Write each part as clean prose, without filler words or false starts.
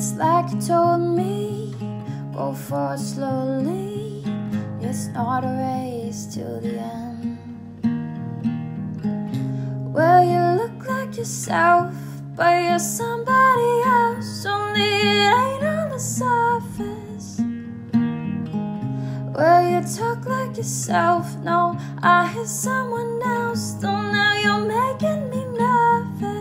It's like you told me, go for it slowly. It's not a race till the end. Well, you look like yourself, but you're somebody else. Only it ain't on the surface. Well, you talk like yourself. No, I hear someone else. Though now you're making me nervous.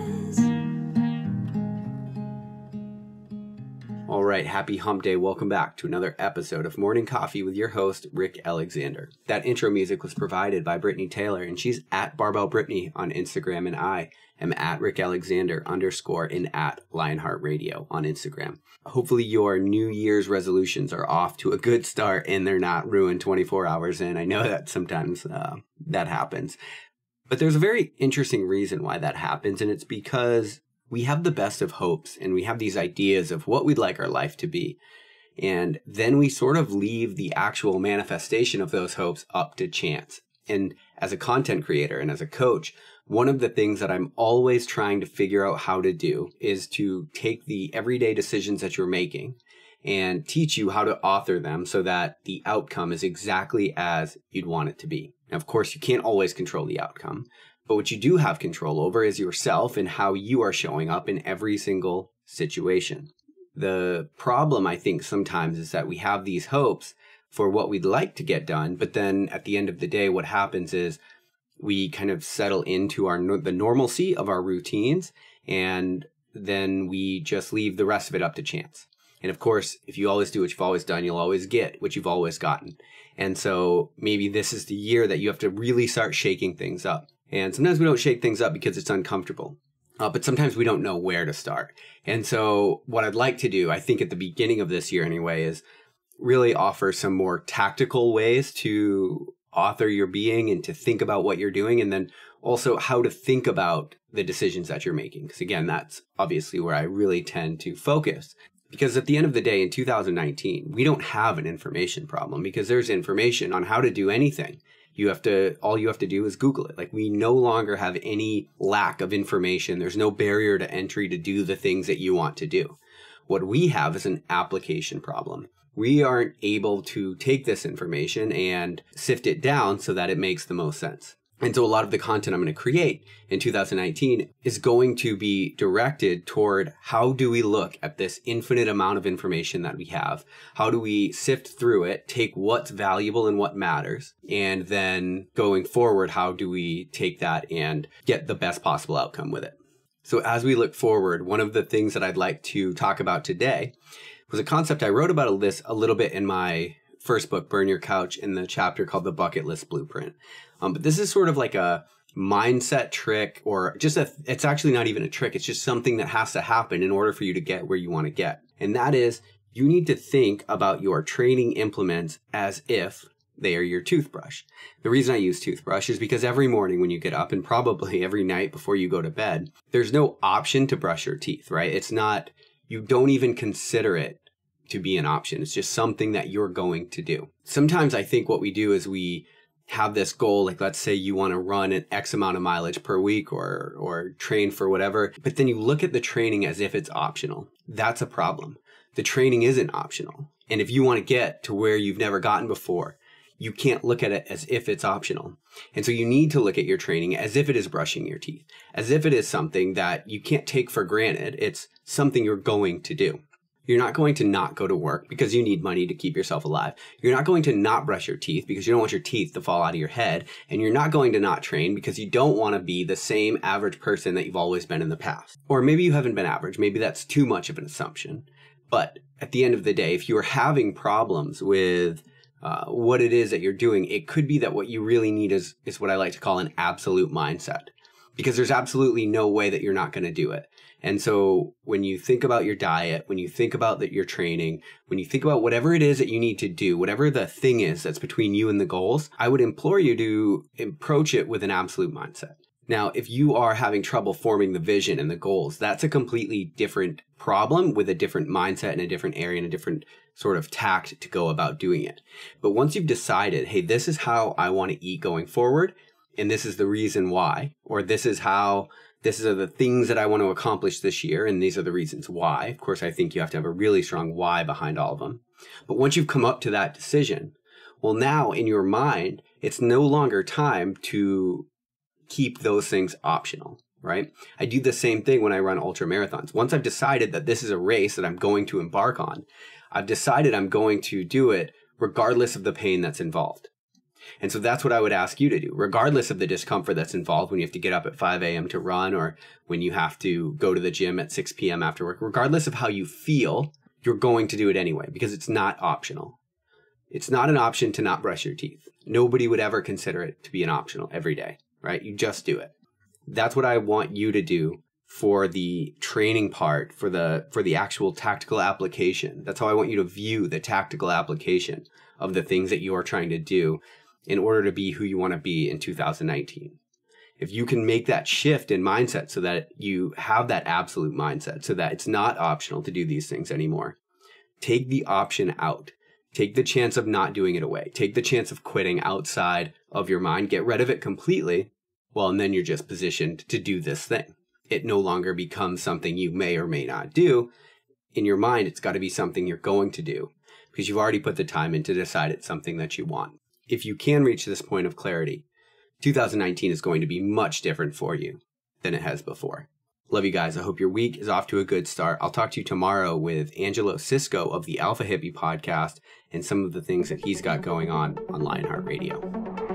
All right, happy hump day. Welcome back to another episode of Morning Coffee with your host, Rick Alexander. That intro music was provided by Brittany Taylor, and she's at Barbell Brittany on Instagram, and I am at Rick Alexander _ and at Lionheart Radio on Instagram. Hopefully your New Year's resolutions are off to a good start and they're not ruined 24 hours in. I know that sometimes that happens. But there's a very interesting reason why that happens, and it's because we have the best of hopes and we have these ideas of what we'd like our life to be. And then we sort of leave the actual manifestation of those hopes up to chance. And as a content creator and as a coach, one of the things that I'm always trying to figure out how to do is to take the everyday decisions that you're making and teach you how to author them so that the outcome is exactly as you'd want it to be. Now, of course, you can't always control the outcome, but what you do have control over is yourself and how you are showing up in every single situation. The problem, I think, sometimes is that we have these hopes for what we'd like to get done, but then at the end of the day, what happens is we kind of settle into the normalcy of our routines, and then we just leave the rest of it up to chance. And of course, if you always do what you've always done, you'll always get what you've always gotten. And so maybe this is the year that you have to really start shaking things up. And sometimes we don't shake things up because it's uncomfortable. But sometimes we don't know where to start. And so what I'd like to do, I think at the beginning of this year anyway, is really offer some more tactical ways to author your being and to think about what you're doing, and then also how to think about the decisions that you're making. Because again, that's obviously where I really tend to focus. Because at the end of the day, in 2019, we don't have an information problem because there's information on how to do anything. All you have to do is Google it. Like, we no longer have any lack of information. There's no barrier to entry to do the things that you want to do. What we have is an application problem. We aren't able to take this information and sift it down so that it makes the most sense. And so a lot of the content I'm going to create in 2019 is going to be directed toward how do we look at this infinite amount of information that we have? How do we sift through it, take what's valuable and what matters? And then going forward, how do we take that and get the best possible outcome with it? So as we look forward, one of the things that I'd like to talk about today was a concept I wrote about a little bit in my first book, Burn Your Couch, in the chapter called The Bucket List Blueprint. But this is sort of like a mindset trick, or it's actually not even a trick. It's just something that has to happen in order for you to get where you want to get. And that is, you need to think about your training implements as if they are your toothbrush. The reason I use toothbrush is because every morning when you get up, and probably every night before you go to bed, there's no option to brush your teeth, right? You don't even consider it to be an option. It's just something that you're going to do. Sometimes I think what we do is we have this goal, like let's say you want to run an X amount of mileage per week or train for whatever, but then you look at the training as if it's optional. That's a problem. The training isn't optional. And if you want to get to where you've never gotten before, you can't look at it as if it's optional. And so you need to look at your training as if it is brushing your teeth, as if it is something that you can't take for granted. It's something you're going to do. You're not going to not go to work because you need money to keep yourself alive. You're not going to not brush your teeth because you don't want your teeth to fall out of your head. And you're not going to not train because you don't want to be the same average person that you've always been in the past. Or maybe you haven't been average. Maybe that's too much of an assumption. But at the end of the day, if you are having problems with what it is that you're doing, it could be that what you really need is what I like to call an absolute mindset. Because there's absolutely no way that you're not going to do it. And so when you think about your diet, when you think about your training, when you think about whatever it is that you need to do, whatever the thing is that's between you and the goals, I would implore you to approach it with an absolute mindset. Now, if you are having trouble forming the vision and the goals, that's a completely different problem with a different mindset and a different area and a different sort of tact to go about doing it. But once you've decided, hey, this is how I want to eat going forward, and this is the reason why, or this is how These are the things that I want to accomplish this year, and these are the reasons why. Of course, I think you have to have a really strong why behind all of them. But once you've come up to that decision, well, now in your mind, it's no longer time to keep those things optional, right? I do the same thing when I run ultra marathons. Once I've decided that this is a race that I'm going to embark on, I've decided I'm going to do it regardless of the pain that's involved. And so that's what I would ask you to do, regardless of the discomfort that's involved when you have to get up at 5 a.m. to run, or when you have to go to the gym at 6 p.m. after work. Regardless of how you feel, you're going to do it anyway, because it's not optional. It's not an option to not brush your teeth. Nobody would ever consider it to be an optional every day, right? You just do it. That's what I want you to do for the training part, for the actual tactical application. That's how I want you to view the tactical application of the things that you are trying to do in order to be who you want to be in 2019. If you can make that shift in mindset so that you have that absolute mindset, so that it's not optional to do these things anymore, take the option out. Take the chance of not doing it away. Take the chance of quitting outside of your mind. Get rid of it completely. Well, and then you're just positioned to do this thing. It no longer becomes something you may or may not do. In your mind, it's got to be something you're going to do, because you've already put the time in to decide it's something that you want. If you can reach this point of clarity, 2019 is going to be much different for you than it has before. Love you guys. I hope your week is off to a good start. I'll talk to you tomorrow with Angelo Cisco of the Alpha Hippie podcast and some of the things that he's got going on Lionheart Radio.